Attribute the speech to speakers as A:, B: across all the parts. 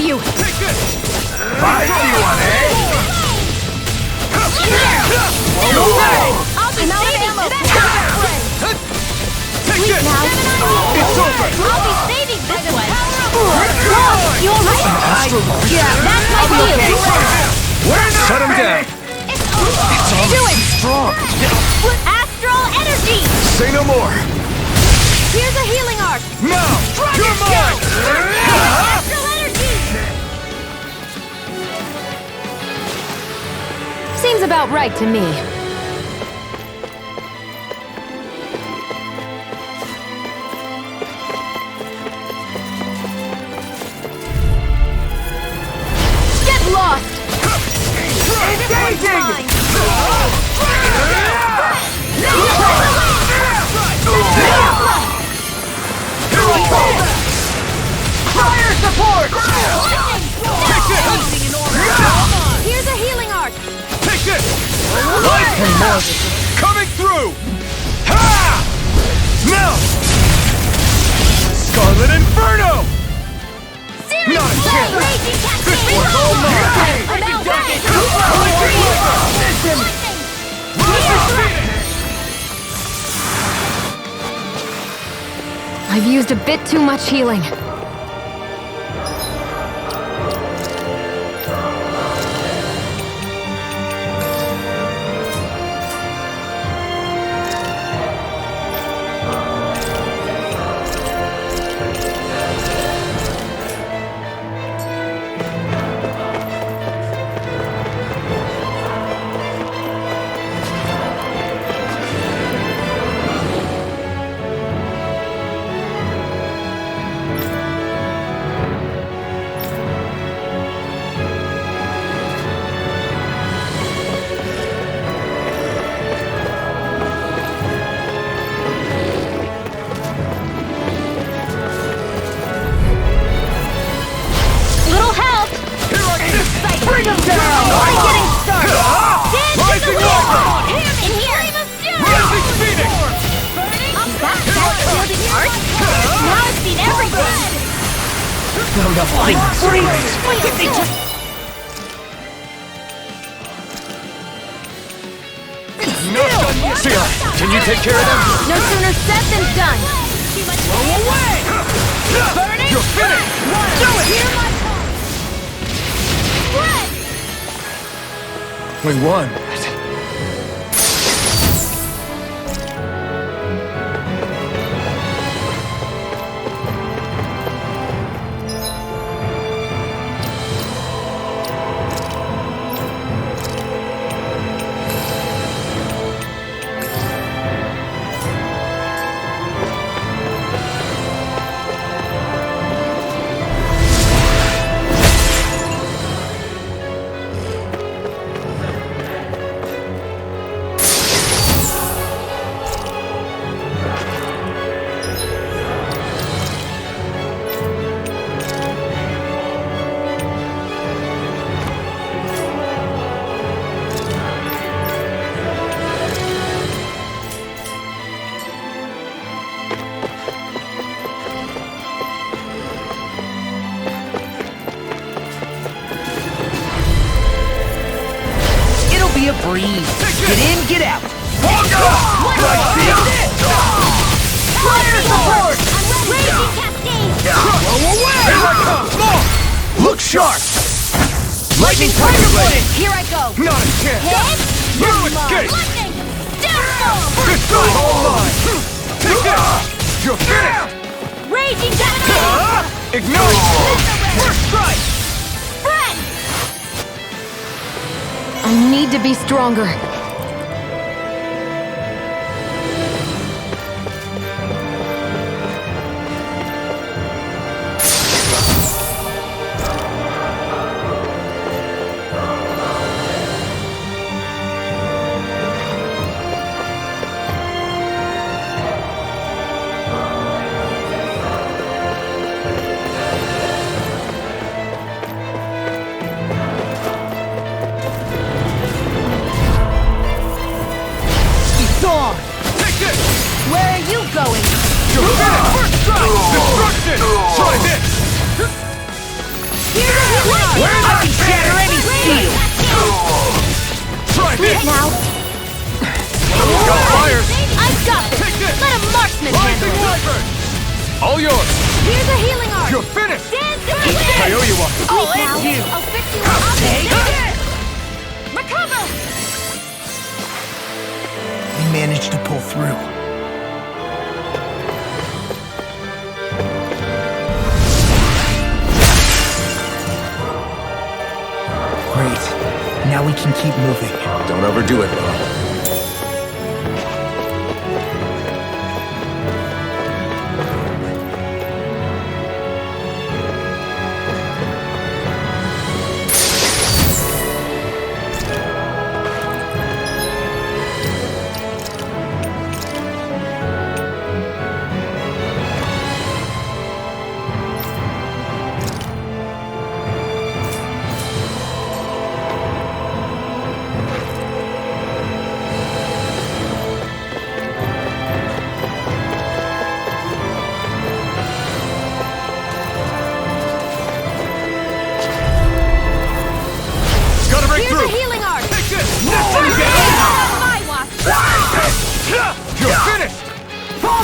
A: you!
B: Take this! I see one, eh?
A: No way! I'll be saving ammo!
B: Take this!
A: Now.
B: It's over!
A: I'll be saving this one! You alright? Yeah, that's my deal!
B: Shut him down!
A: It's over! Do it!
B: Strong!
A: Astral energy!
B: Say no more!
A: Here's a healing arc!
B: Now! You're mine!
A: Astral energy! Seems about right to me. Get lost!
B: Engaging!
A: Fire support! Here's a healing arc!
B: Take this! Life coming through! Ha! Now! Scarlet Inferno! Not a chance! This one's all mine!
A: I've used a bit too much healing.
B: Bring him down!
A: Only getting started!
B: Rising Lightning!
A: In here!
B: Rising Phoenix!
A: That's shielding art? Now I've seen everything!
B: No, no, freeze! No, Sierra, can you take care of them?
A: No sooner said than done!
B: Blow away! You're finished! Do it!
A: Hear my call! Spread!
B: We won.
C: Be a breeze. Get in, get out.
A: Fire support! Raging cascade!
B: Blow away! Here I come! Look sharp! Lightning Tiger Blade!
A: Here I go!
B: Not a chance!
A: Hit!
B: You escape!
A: Lightning! Downfall!
B: This guy's all mine! Take this! You're finished!
A: Raging cascade!
B: Ignite! First strike!
A: Friend!
D: I need to be stronger.
A: it now.
B: Got fires!
A: I've got this. Let a marksman handle it.
B: Wyvern! All yours!
A: Here's a healing art.
B: You're finished!
A: Dance in the wind.
B: I owe you one!
C: I'll
A: Now,
C: end you!
A: I'll fix you up.
C: Take it!
A: Recover.
C: We managed to pull through. Great. Now we can keep moving.
B: Don't overdo it, Bob.
A: Here's a healing art.
B: Take this!
A: My watch.
B: You're finished!
A: Here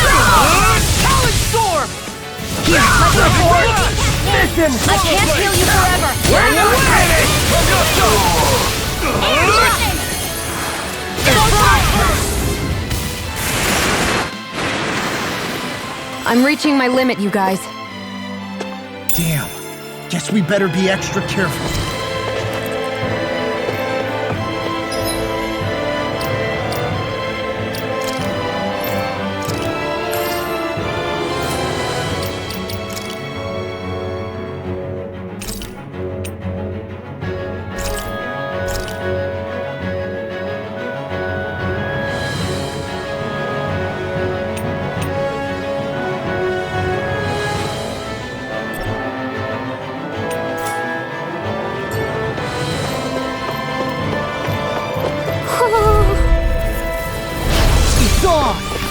A: goes.
C: Talon Storm!
A: Here, let me report.
C: Mission!
A: I can't heal you forever.
B: Where you headed?
A: Air lightning.
D: I'm reaching my limit, you guys.
C: Damn. Guess we better be extra careful.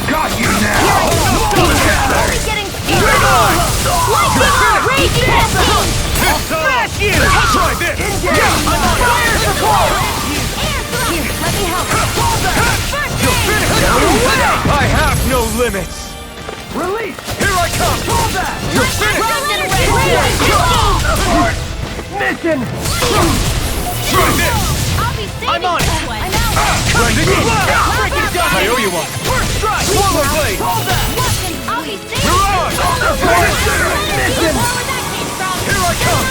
B: Got you now!
A: Only getting started. Lightning. Raging Neptune.
B: Smash you! Try this! Yeah! I'm on fire for call!
A: Here, let me help. First
B: You're
A: aid.
B: finished! I have no limits!
C: Release!
B: Here I come! Hold that! You're finished!
C: Mission!
B: Try this!
A: I'll be saving
B: I'm on it.
A: someone. I'm out.
B: Blending I owe you one! First strike! Swallow blade!
A: Hold that. I'll be saving
B: You're on!
A: Mission.
B: Here I come!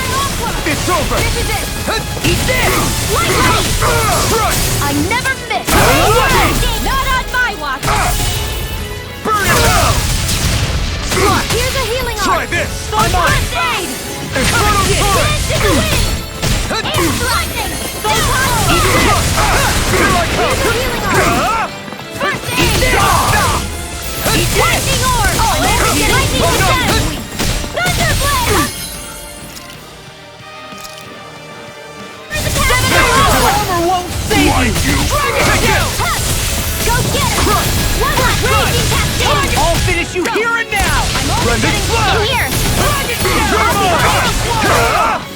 B: It's over!
A: This is it.
B: Eat this!
A: Lightning.
B: Crush!
A: I never miss. Not on my watch.
B: Burn it down!
A: Here's a healing
B: Try
A: art.
B: this!
A: First aid.
B: Infernal torrent!
A: Dance in the wind. Air lightning.
B: Here I
A: Here's a healing art. First aid. Lightning orb. Lightning descent. Thunderblade.
C: Armor won't save you!
A: Go get it. One more raging cascade.
C: I'll finish you here and now!
A: I'm only
B: Blending
A: getting
B: flash.
A: here.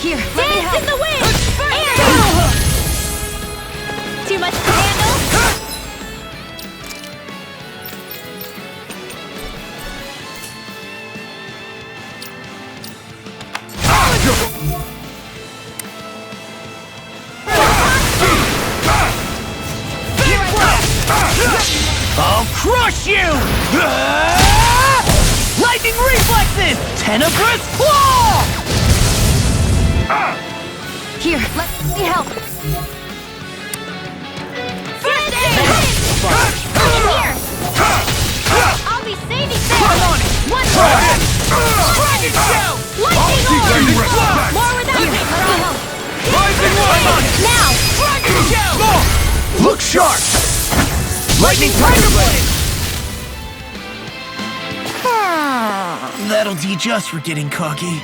A: Here, let me help. In the wind. Air. Too much to handle.
C: I'll crush you! Lightning reflexes! Tenebrous claw!
A: Here, let me help. First aid! Here! I'll be saving them! One more! Lightning orb! More without me!
B: Rising one!
A: Now!
B: Look sharp! Lightning Tiger Blade!
C: That'll teach us for getting cocky.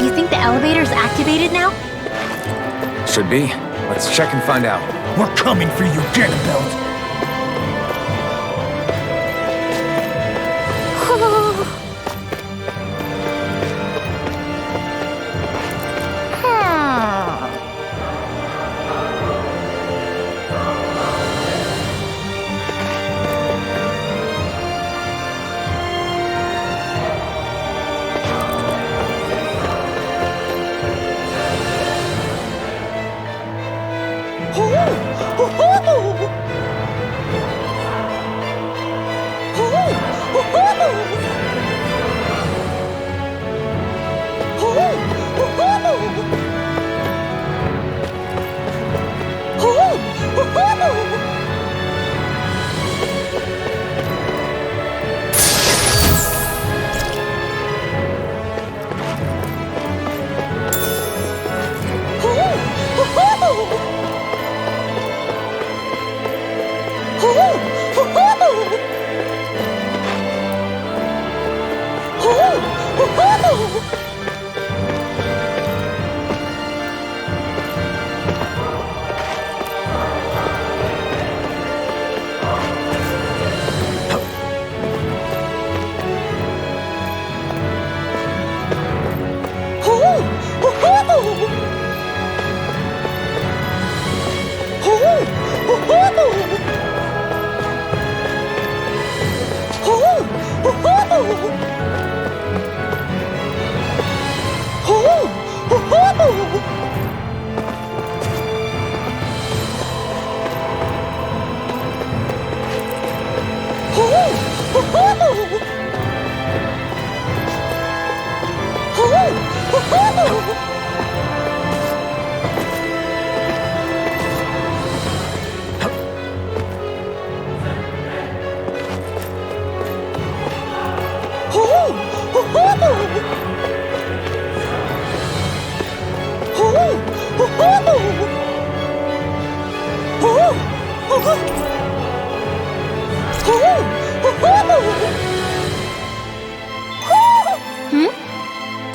A: You think the elevator's activated now?
B: Should be. Let's check and find out.
C: We're coming for you, Ganabelt.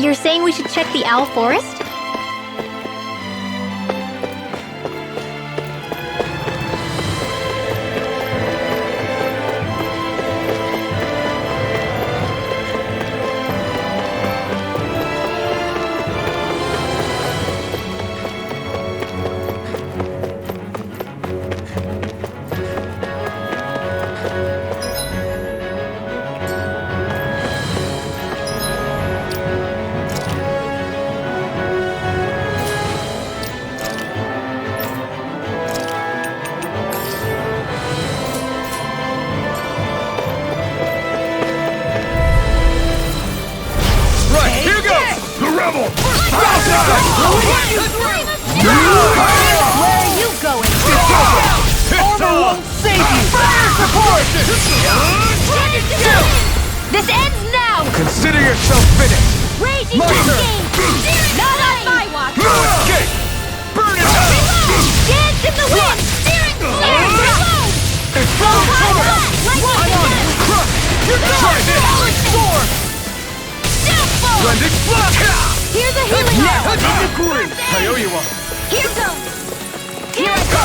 A: You're saying we should check the owl forest? This ends now!
B: Consider yourself finished!
A: Raging game! Not on my watch!
B: Escape! Burn it out!
A: Dance in the wind! Steering clear! Reload!
B: Blending block!
A: Here's a healing arrow!
B: I owe you one.
A: Here goes! Here I go!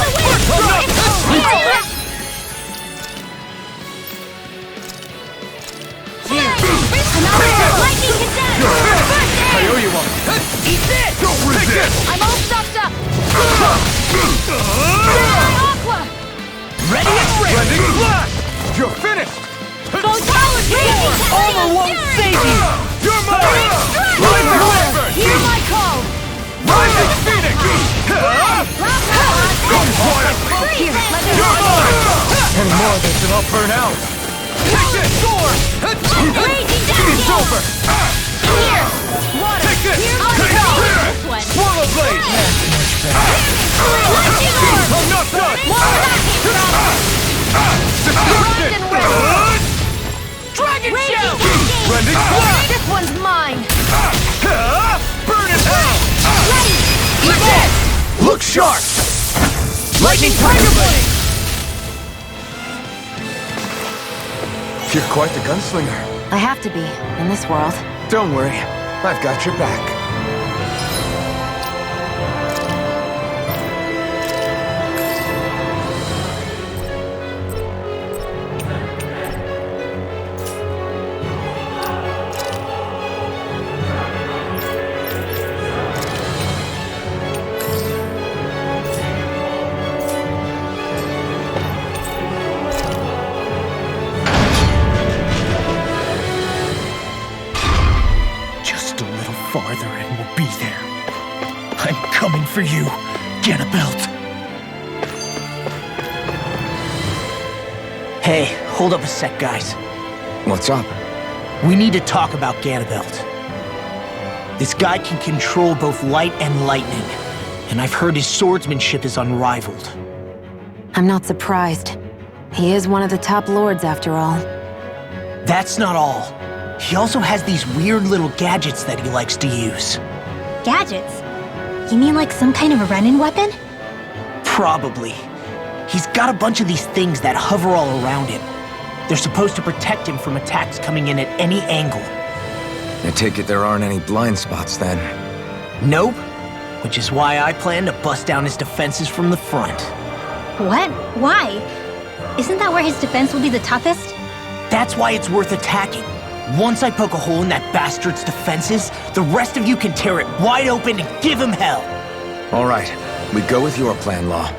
A: Lightning cadet!
B: I owe you one.
A: Eat this!
B: Don't resist!
A: I'm all stuffed up! Aqua!
B: Ready and ready! Blending block! You're finished!
A: Armor won't save you!
B: You're mine! Lightning Wyvern!
A: Hear my call!
B: Rising Phoenix! Go quietly!
A: Here, let me
B: You're mine! Any more of this and I'll burn out! Take this! Sword! It's over!
A: Here! Water!
B: Take this!
A: Here, I'll
B: Take
A: go!
B: this!
A: This one!
B: Swallow blade!
A: Lightning orb!
B: I'm not done!
A: Destruction!
B: Destruction! Dragon Shell! Blending blast!
A: This one's mine!
B: Burn it out!
A: Eat this!
B: Look sharp! Lightning Tiger Blade! You're quite the gunslinger.
D: I have to be, in this world.
B: Don't worry, I've got your back.
C: farther and we'll be there. I'm coming for you, Ganabelt. Hey, hold up a sec, guys.
B: What's up?
C: We need to talk about Ganabelt. This guy can control both light and lightning, and I've heard his swordsmanship is unrivaled.
D: I'm not surprised. He is one of the top lords, after all.
C: That's not all. He also has these weird little gadgets that he likes to use.
A: Gadgets? You mean like some kind of a run-in weapon?
C: Probably. He's got a bunch of these things that hover all around him. They're supposed to protect him from attacks coming in at any angle.
B: I take it there aren't any blind spots then.
C: Nope. Which is why I plan to bust down his defenses from the front.
A: What? Why? Isn't that where his defense will be the toughest?
C: That's why it's worth attacking. Once I poke a hole in that bastard's defenses, the rest of you can tear it wide open and give him hell.
B: All right, we go with your plan, Law.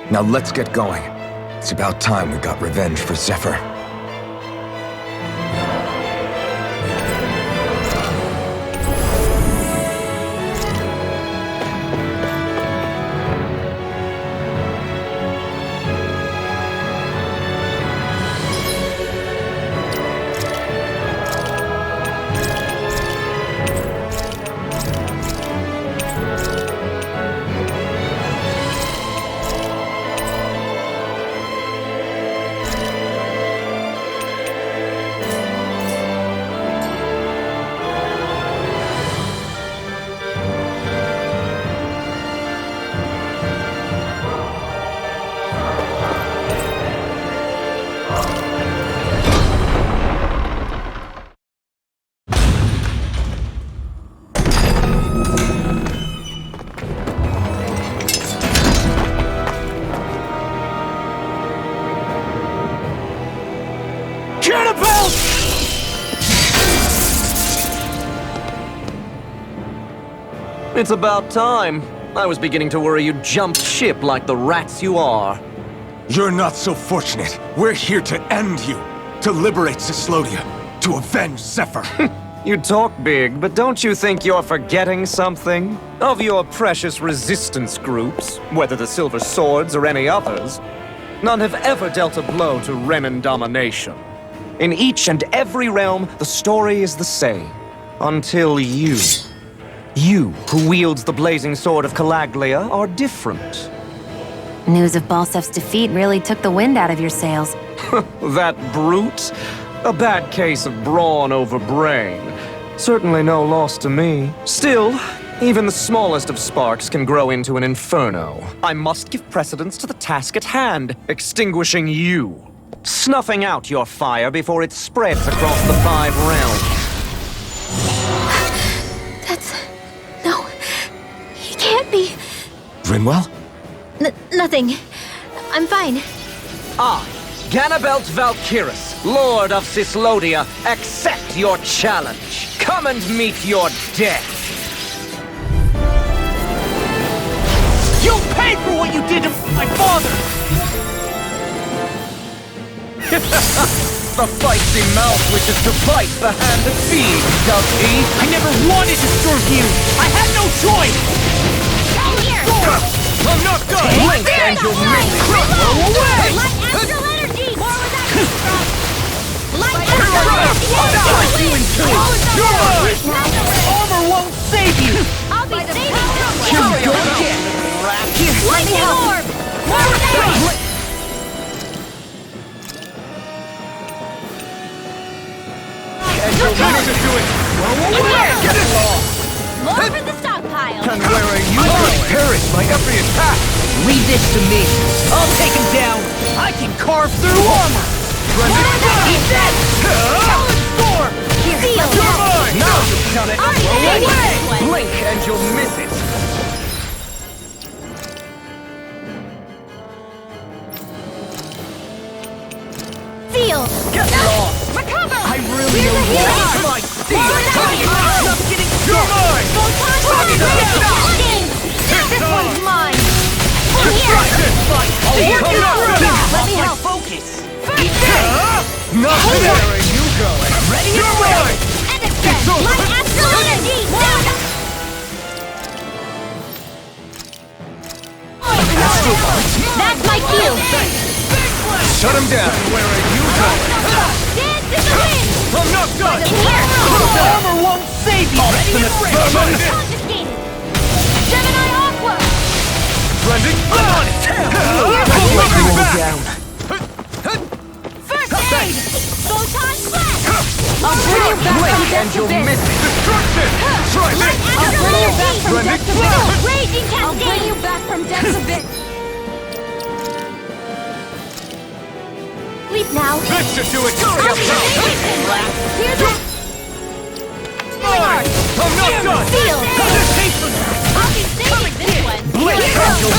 B: Now let's get going. It's about time we got revenge for Zephyr.
E: It's about time. I was beginning to worry you jumped ship like the rats you are.
B: You're not so fortunate. We're here to end you. To liberate Cyslodia. To avenge Zephyr.
E: You talk big, but don't you think you're forgetting something? Of your precious resistance groups, whether the Silver Swords or any others, none have ever dealt a blow to Renan domination. In each and every realm, the story is the same. Until you. You, who wields the blazing sword of Calaglia, are different.
D: News of Balsef's defeat really took the wind out of your sails.
E: That brute? A bad case of brawn over brain. Certainly no loss to me. Still, even the smallest of sparks can grow into an inferno. I must give precedence to the task at hand, extinguishing you. Snuffing out your fire before it spreads across the 5 realms.
A: No, he can't be.
B: Rinwell?
A: Nothing. I'm fine.
E: I, Ganabelt Valkyris, Lord of Cyslodia, accept your challenge. Come and meet your death.
C: You'll pay for what you did to my father!
E: The feisty mouth wishes to bite the hand that feeds, does he?
C: I never wanted to serve you! I had no choice!
A: Down here!
E: I'm not done! Blink and you'll miss it!
A: Away! Light astral energy! More where that comes from! Light astral energy!
C: You're mine! Armor won't save you!
A: I'll be saving you!
C: Here we go again!
A: Here, let me help! More where that
B: You're ready to do it!
A: Get it! More for the stockpile!
E: And where are you going?
B: Perish by every attack!
C: Leave this to me. I'll take him down. I can carve through armor. Eat that! Storm!
A: Feel!
E: Now you've done it!
A: Away!
E: Blink and you'll miss it!
A: Feel!
E: Get lost!
A: Recover!
C: I really
A: Here's a
C: don't
A: healing!
C: want my
E: Just getting started!
A: This one's mine! Here! Let me help!
C: Focus.
B: Not there! Where are you going?
C: Ready? You're mine.
A: And it's dead! Light astral
B: Shut him down.
E: Where are you going?
A: Dance in the wind!
E: I'm not done!
C: The armor won't save you!
E: Ultimate vermin!
A: Confiscated! Gemini Aqua!
E: Trending on!
C: I'll let you all down.
A: First aid! Photon Blast! I'll bring you back from death's abyss!
E: Destruction! Try this!
A: I'll bring you back from
E: Trending
A: death's abyss!
E: blast!
A: Raging Cascade! I'll bring you back from death's abyss! Sleep now!
E: This should do it!
A: I'll be Here's a...
E: I'm not done!
A: Seal! I'll be saving this one!
C: Blade Angel,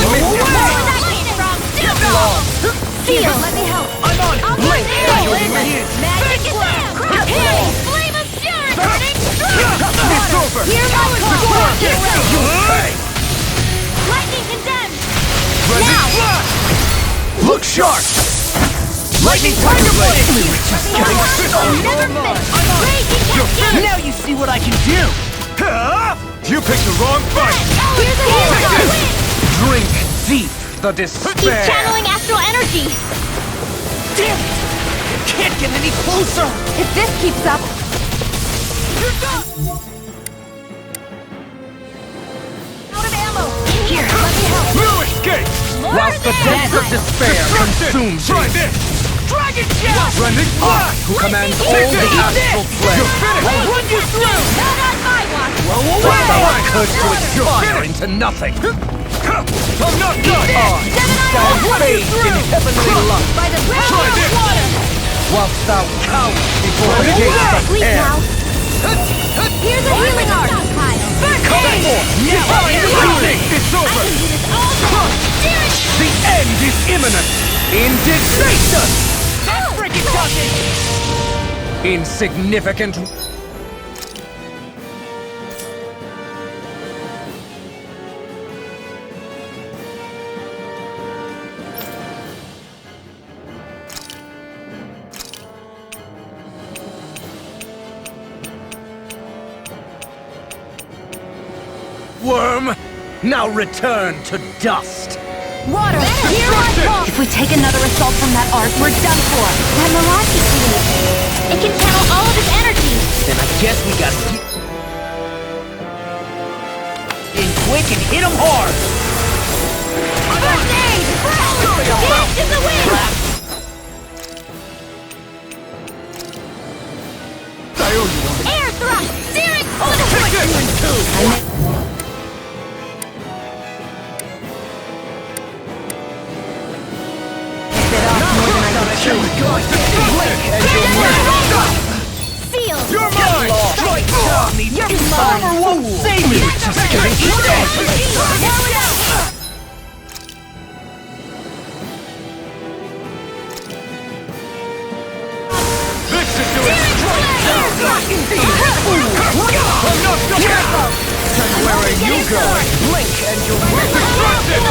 A: Seal! Let me help!
C: I'm on it!
A: I'll
C: Blade Angel,
A: Magic Slam! Flame of Fury! Burning
E: It's over!
A: Hear my call!
E: Hey!
A: Lightning condemned!
E: Trending
A: Now!
E: blast!
B: Look sharp!
C: Lightning Tiger Blade!
A: Never miss! Raging Cascade!
C: Now you see what I can do!
E: You picked the wrong fight!
A: Here's a heal!
E: Drink deep the
A: He's
E: despair!
A: channeling astral energy!
C: Damn it! Can't get any closer!
A: If this keeps up... Out of ammo! Here, let me help!
E: No escape! Whilst the depths of despair consume
C: Try this! Dragon Shout!
E: Trending blast!
B: Who commands all
E: Take
B: the
E: this!
B: astral plane?
E: You're finished!
C: I'll run you through!
A: Not on my watch!
C: Blow
B: What
C: away!
B: thou I could to
E: You're
B: expire
E: finished!
B: into nothing.
E: I'm not done!
B: Stand bathed in heavenly light,
A: By the
E: Try
A: power
E: this!
A: of water!
B: whilst thou cowerest before the gates of
A: Sleep
B: hell.
A: now! Here's a healing art! First
B: Come
A: aid!
B: forth!
E: Divine lightning! It's
A: I
E: over!
A: can do this all day! Steer it!
E: The end is imminent! Indignation!
C: Freaking does it!
E: Insignificant. Worm, now return to dust.
A: Water! Here I come!
D: If we take another assault from that arc, we're done for.
A: That Mirage is weak. It can channel all of his energy.
C: Then I guess we gotta get in quick and hit him hard!
A: First aid! Dance in the wind! Air thrust! Steering for the Seal!
E: You're mine!
C: Your armor won't save me!
E: Just getting started! This should do it! I'm not done! Where are you going? Blink and you'll be destructive!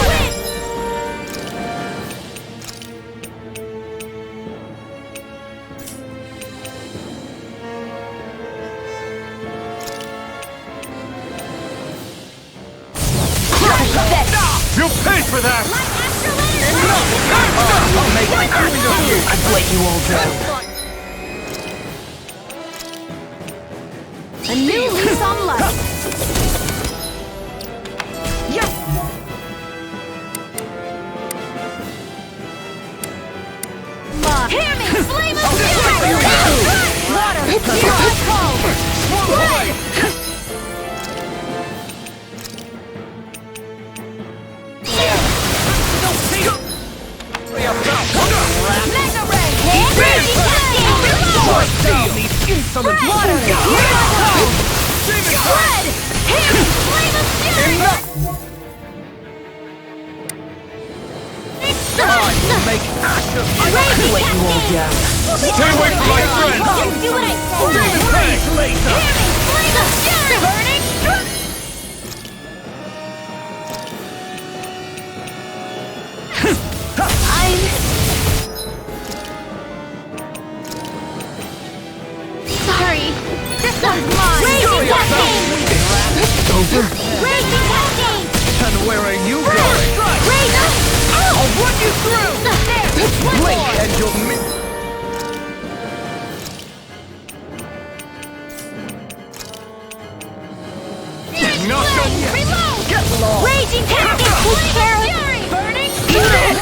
E: You'll pay for that!
C: I'll make my I've let you all down.
A: A new lease on life.
C: Yes!
A: Hear me! Flame of fury! Water! Here I call! Blood! Mega ray! Raging Cascade!
C: Insolent
A: Water! Here I call! Blood! Hear me! Flame of fury!
C: Make ash of you!
A: Raging
C: Let you all
A: Cascade!
C: down.
E: Stay away from my friend!
A: Do what I say!
C: Rage laser!
A: Hear me! Flame of fury! Burning! Sorry. This one's mine! Raging Cascade!
C: Over?
A: Raging Cascade!
E: And where are you going?
A: Raging!
C: I'll run you through!
A: There! One
E: Blink
A: more!
E: and you'll
A: Flames, reload!
E: Get lost!
A: Raging cascade, fury! Burning strike!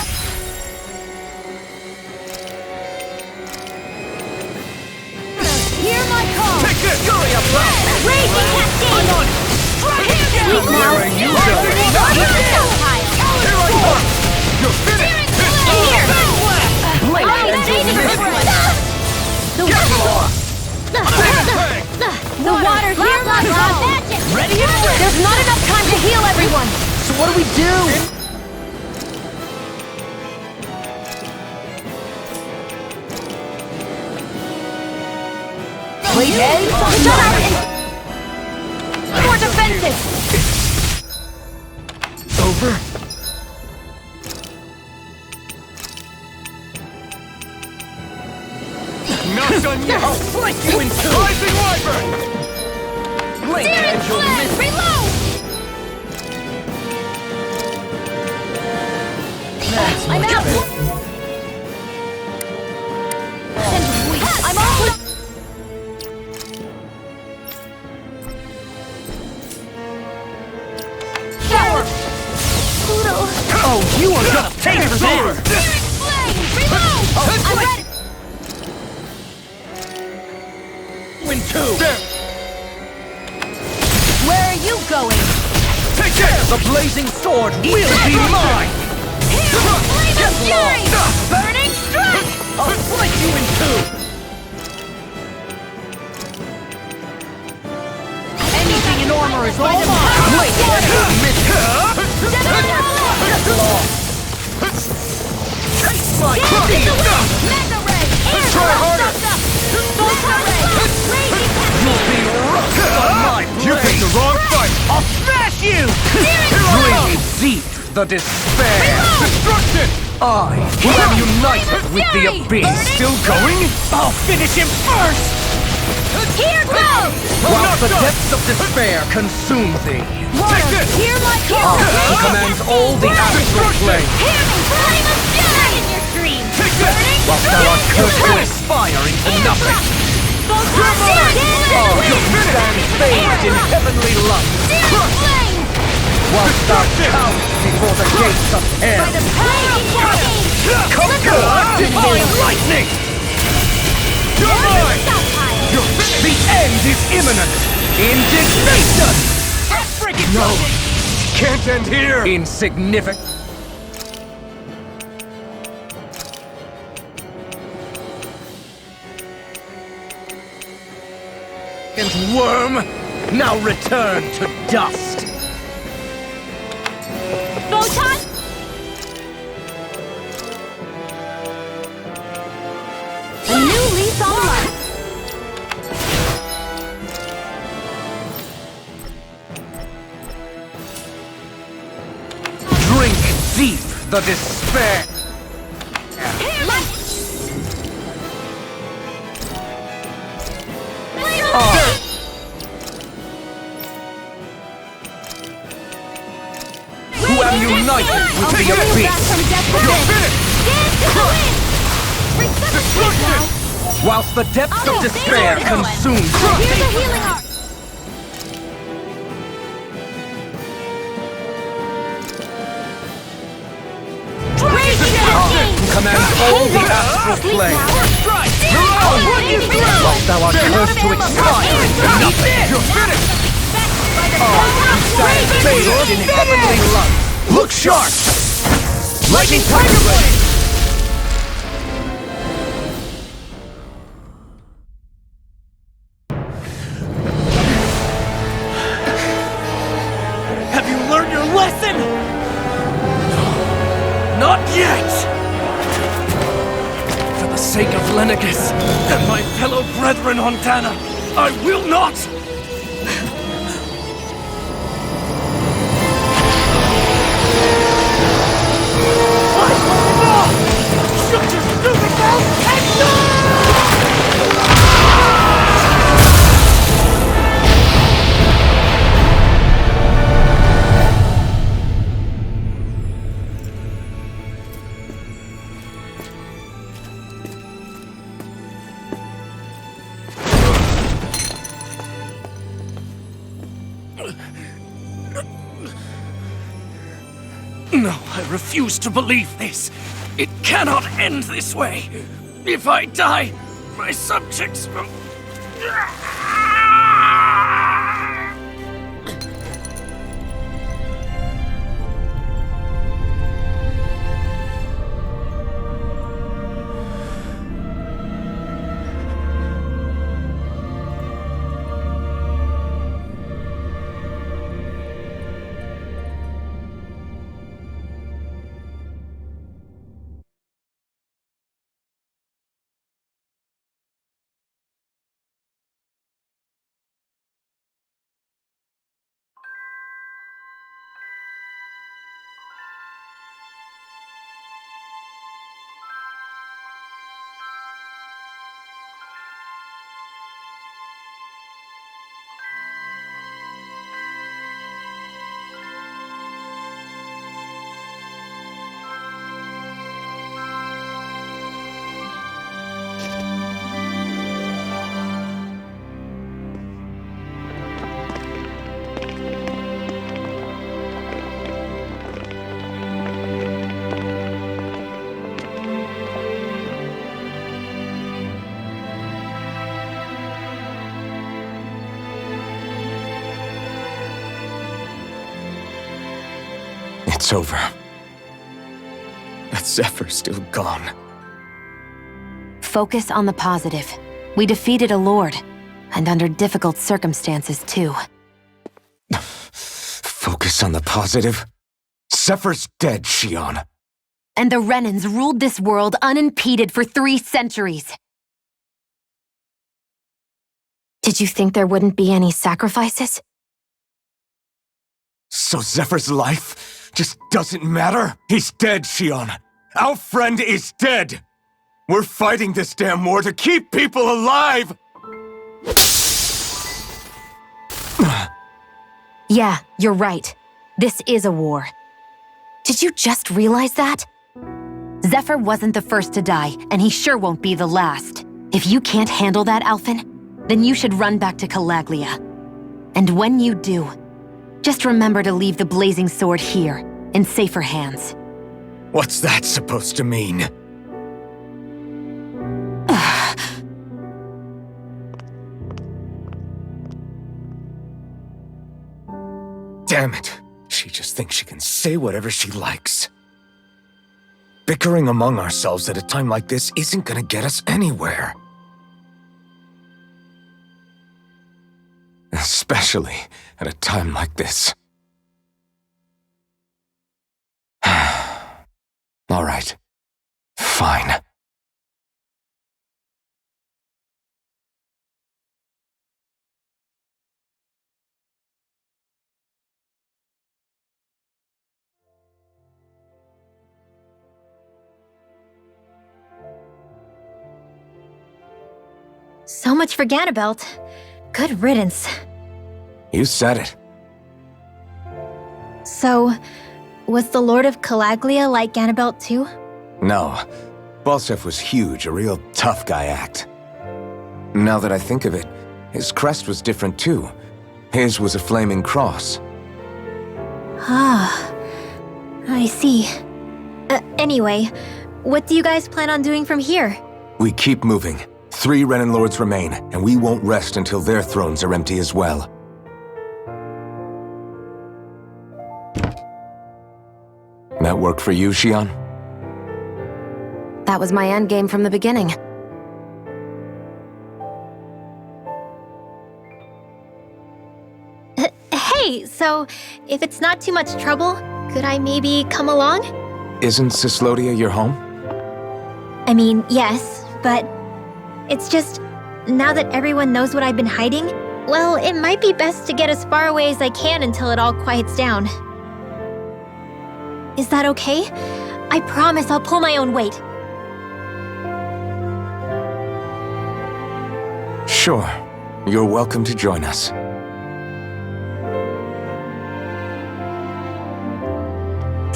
A: Hear my call!
E: Take this! Fury of blast!
A: Raging cascade!
E: I'm on it!
A: Sleep now!
E: Where are you going? Not
A: Here
E: here! Here I come! You're finished!
A: Here!
E: Blade and you'll miss it! Get lost!
A: The water here, my magic!
C: Ready and ready!
D: There's not enough time to heal everyone!
C: So what do we do? Play dead?
D: Shut up and... More defensive!
C: Over?
E: Not done yet! I'll slice you in two! Rising Wyvern! Blink and you'll miss it!
A: Reload!
C: That's
A: I'm
C: much
A: out!
C: better.
A: And weak! I'm all... Shower! Pluto!
C: Oh, you are gonna pay for
E: It's over!
C: this!
A: Flame! Reload! I'm ready!
C: Win two!
E: There!
A: Where are you going?
E: Take care! The blazing sword will be mine!
A: Flame
E: Get
A: of fury!
E: lost!
A: Burning strike!
E: I'll slice you in two!
C: Anything in armor is all mine!
E: Blink and you'll miss it! Get lost! Taste my
A: Dance in the
E: cookie!
A: wind! Mega ray! Air
E: Try
A: blast!
E: harder!
A: Photon ray! Raging
E: You'll be rocked on my blade! You picked the wrong fight!
C: I'll smash you!
E: Breathe deep the despair! Destruction! I who am united with the
A: fury!
E: abyss! Still going?
C: I'll finish him first!
A: Here goes!
E: While the depths of despair consume thee,
A: Water, hear my call!
E: who commands all the astral plane,
A: Hear me! Flame of fury! In your dream! Burning
E: whilst thou art cursed to aspire into nothing,
A: Photon ray!
E: you stand bathed in heavenly light,
A: Flame!
E: whilst thou cowerest before the gates of hell.
A: By the raging cascade!
E: Conquer divine lightning! You're mine! The end is imminent! Indignation! No! Can't end here! Insignificant worm! Now return to dust!
A: Photon! A new lease on life!
E: Drink deep the despair! Who am united with the abyss! You're finished! Whilst the depths of despair consume
A: Here's a healing art!
E: who commands all the astral plane, whilst thou art cursed to expire into nothing! You're finished! Stand bathed in heavenly light! Look sharp! Lightning Tiger Blade!
C: Have you learned your lesson? Not yet! For the sake of Lenegus and my fellow brethren on Tana, I will not! Shut your stupid mouth and no!
F: No, I refuse to believe this. It cannot end this way. If I die, my subjects will...
B: It's over. That Zephyr's still gone.
D: Focus on the positive. We defeated a lord, and under difficult circumstances, too.
B: Focus on the positive? Zephyr's dead, Xion.
D: And the Renans ruled this world unimpeded for 3 centuries. Did you think there wouldn't be any sacrifices?
B: So Zephyr's life just doesn't matter? He's dead, Xion. Our friend is dead. We're fighting this damn war to keep people alive!
D: Yeah, you're right. This is a war. Did you just realize that? Zephyr wasn't the first to die, and he sure won't be the last. If you can't handle that, Alphen, then you should run back to Calaglia. And when you do, just remember to leave the blazing sword here, in safer hands.
B: What's that supposed to mean? Damn it. She just thinks she can say whatever she likes. Bickering among ourselves at a time like this isn't gonna get us anywhere. Especially at a time like this. All right. Fine.
A: So much for Ganabelt. Good riddance.
B: You said it.
A: So, was the Lord of Calaglia like Ganabelt too?
B: No. Balsef was huge, a real tough guy act. Now that I think of it, his crest was different too. His was a flaming cross.
A: Ah, I see. Anyway, what do you guys plan on doing from here?
B: We keep moving. 3 Renan Lords remain, and we won't rest until their thrones are empty as well. That work for you, Xion?
D: That was my endgame from the beginning.
A: Hey, so if it's not too much trouble, could I maybe come along?
B: Isn't Cyslodia your home?
A: I mean, yes, but it's just, now that everyone knows what I've been hiding, well, it might be best to get as far away as I can until it all quiets down. Is that okay? I promise I'll pull my own weight.
B: Sure. You're welcome to join us.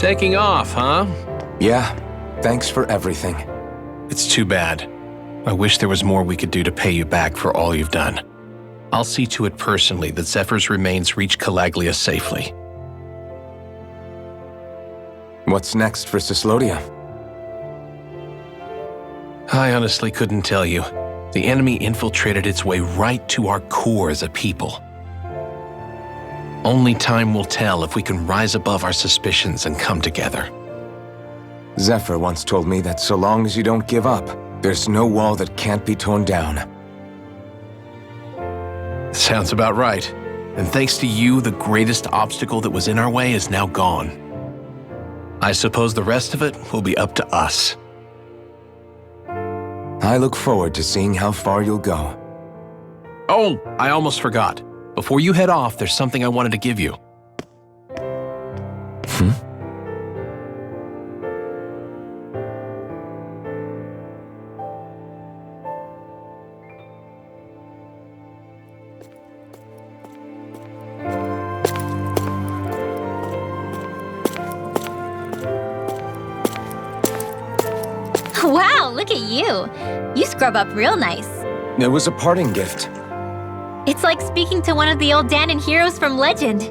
G: Taking off, huh?
B: Yeah. Thanks for everything.
G: It's too bad. I wish there was more we could do to pay you back for all you've done. I'll see to it personally that Zephyr's remains reach Calaglia safely.
B: What's next for Cyslodia?
G: I honestly couldn't tell you. The enemy infiltrated its way right to our core as a people. Only time will tell if we can rise above our suspicions and come together.
B: Zephyr once told me that so long as you don't give up, there's no wall that can't be torn down.
G: Sounds about right. And thanks to you, the greatest obstacle that was in our way is now gone. I suppose the rest of it will be up to us.
B: I look forward to seeing how far you'll go.
G: Oh, I almost forgot. Before you head off, there's something I wanted to give you.
A: Wow, look at you. You scrub up real nice.
B: It was a parting gift.
A: It's like speaking to one of the old Danon heroes from Legend.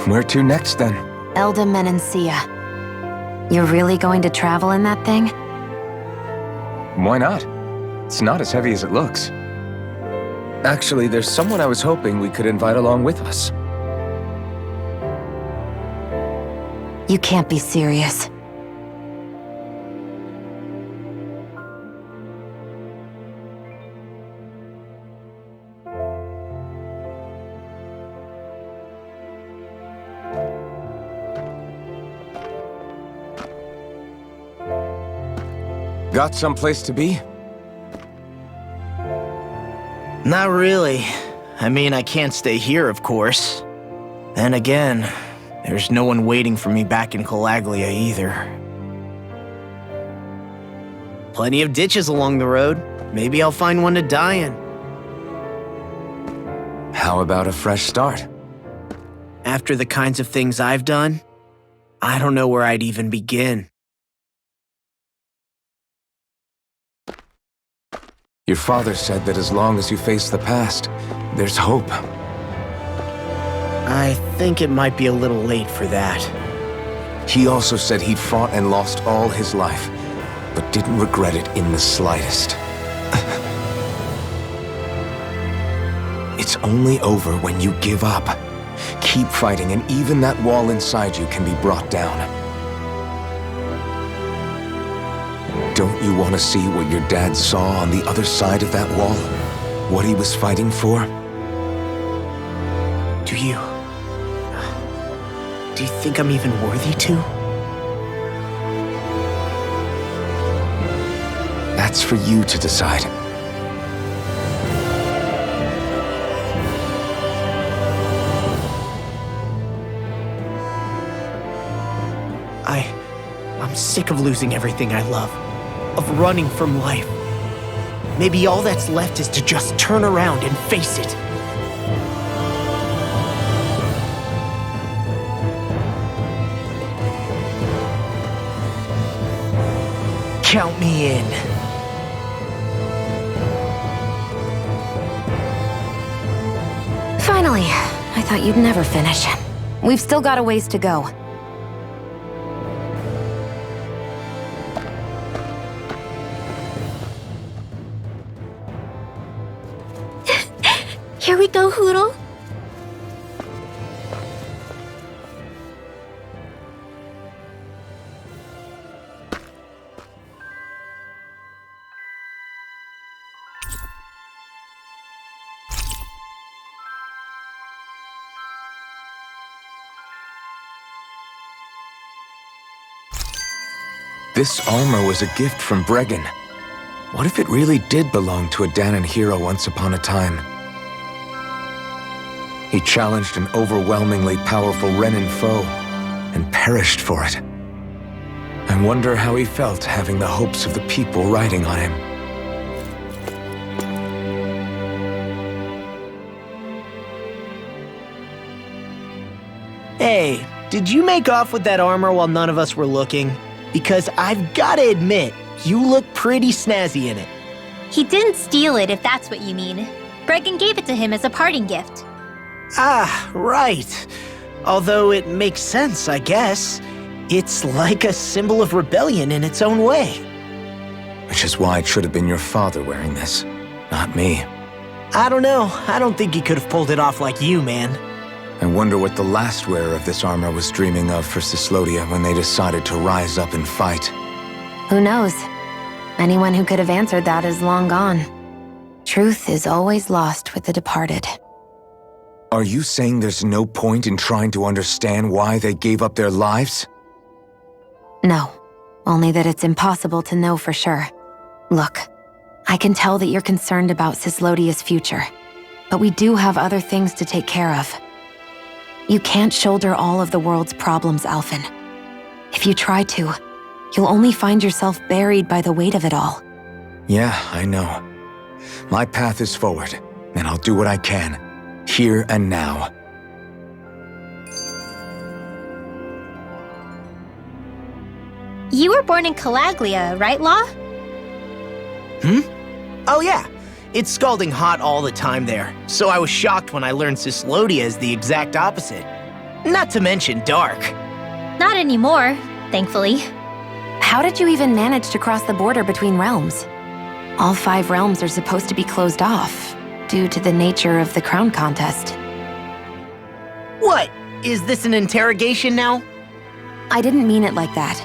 B: Where to next, then?
D: Elda Menancia. You're really going to travel in that thing?
B: Why not? It's not as heavy as it looks. Actually, there's someone I was hoping we could invite along with us.
D: You can't be serious.
B: Got someplace to be?
C: Not really. I mean, I can't stay here, of course. Then again, there's no one waiting for me back in Calaglia either. Plenty of ditches along the road. Maybe I'll find one to die in.
B: How about a fresh start?
C: After the kinds of things I've done, I don't know where I'd even begin.
B: Your father said that as long as you face the past, there's hope.
C: I think it might be a little late for that.
B: He also said he'd fought and lost all his life, but didn't regret it in the slightest. It's only over when you give up. Keep fighting, and even that wall inside you can be brought down. Don't you want to see what your dad saw on the other side of that wall? What he was fighting for?
C: Do you think I'm even worthy to?
B: That's for you to decide.
C: I'm sick of losing everything I love. Of running from life. Maybe all that's left is to just turn around and face it. Count me in.
D: Finally, I thought you'd never finish. We've still got a ways to go.
A: Here we go, Hoodle.
B: This armor was a gift from Bregan. What if it really did belong to a Danon hero once upon a time? He challenged an overwhelmingly powerful Renin foe, and perished for it. I wonder how he felt having the hopes of the people riding on him.
C: Hey, did you make off with that armor while none of us were looking? Because I've gotta admit, you look pretty snazzy in it.
A: He didn't steal it, if that's what you mean. Bregan gave it to him as a parting gift.
C: Ah, right. Although it makes sense, I guess. It's like a symbol of rebellion in its own way.
B: Which is why it should have been your father wearing this, not me.
C: I don't know. I don't think he could have pulled it off like you, man.
B: I wonder what the last wearer of this armor was dreaming of for Cyslodia when they decided to rise up and fight.
D: Who knows? Anyone who could have answered that is long gone. Truth is always lost with the departed.
B: Are you saying there's no point in trying to understand why they gave up their lives?
D: No, only that it's impossible to know for sure. Look, I can tell that you're concerned about Cyslodia's future, but we do have other things to take care of. You can't shoulder all of the world's problems, Alphen. If you try to, you'll only find yourself buried by the weight of it all.
B: Yeah, I know. My path is forward, and I'll do what I can, here and now.
A: You were born in Calaglia, right, Law?
C: Oh yeah, it's scalding hot all the time there, so I was shocked when I learned Cyslodia is the exact opposite. Not to mention dark.
A: Not anymore, thankfully.
D: How did you even manage to cross the border between realms? All 5 realms are supposed to be closed off, due to the nature of the crown contest.
C: What? Is this an interrogation now?
D: I didn't mean it like that.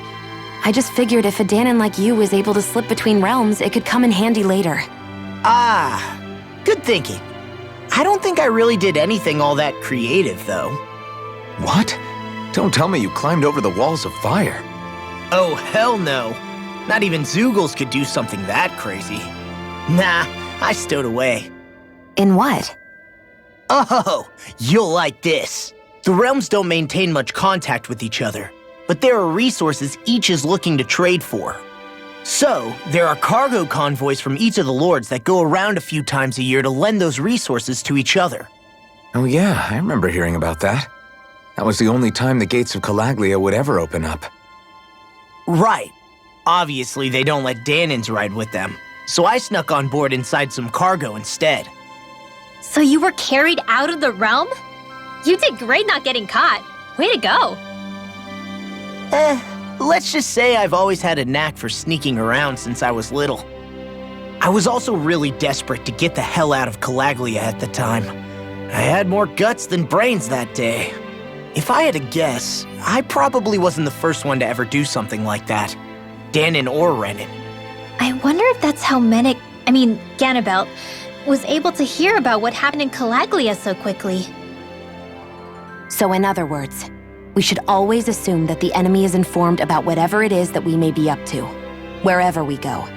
D: I just figured if a Danon like you was able to slip between realms, it could come in handy later.
C: Ah, good thinking. I don't think I really did anything all that creative, though.
B: What? Don't tell me you climbed over the walls of fire.
C: Oh, hell no. Not even Zoogles could do something that crazy. Nah, I stowed away.
D: In what?
C: Oh, you'll like this. The realms don't maintain much contact with each other, but there are resources each is looking to trade for. So, there are cargo convoys from each of the lords that go around a few times a year to lend those resources to each other.
B: Oh yeah, I remember hearing about that. That was the only time the gates of Calaglia would ever open up.
C: Right. Obviously, they don't let Danons ride with them, so I snuck on board inside some cargo instead.
A: So you were carried out of the realm? You did great not getting caught. Way to go.
C: Let's just say I've always had a knack for sneaking around since I was little. I was also really desperate to get the hell out of Calaglia at the time. I had more guts than brains that day. If I had to guess, I probably wasn't the first one to ever do something like that. Danon or Renan.
A: I wonder if that's how Ganabelt, was able to hear about what happened in Calaglia so quickly.
D: So in other words, we should always assume that the enemy is informed about whatever it is that we may be up to, wherever we go.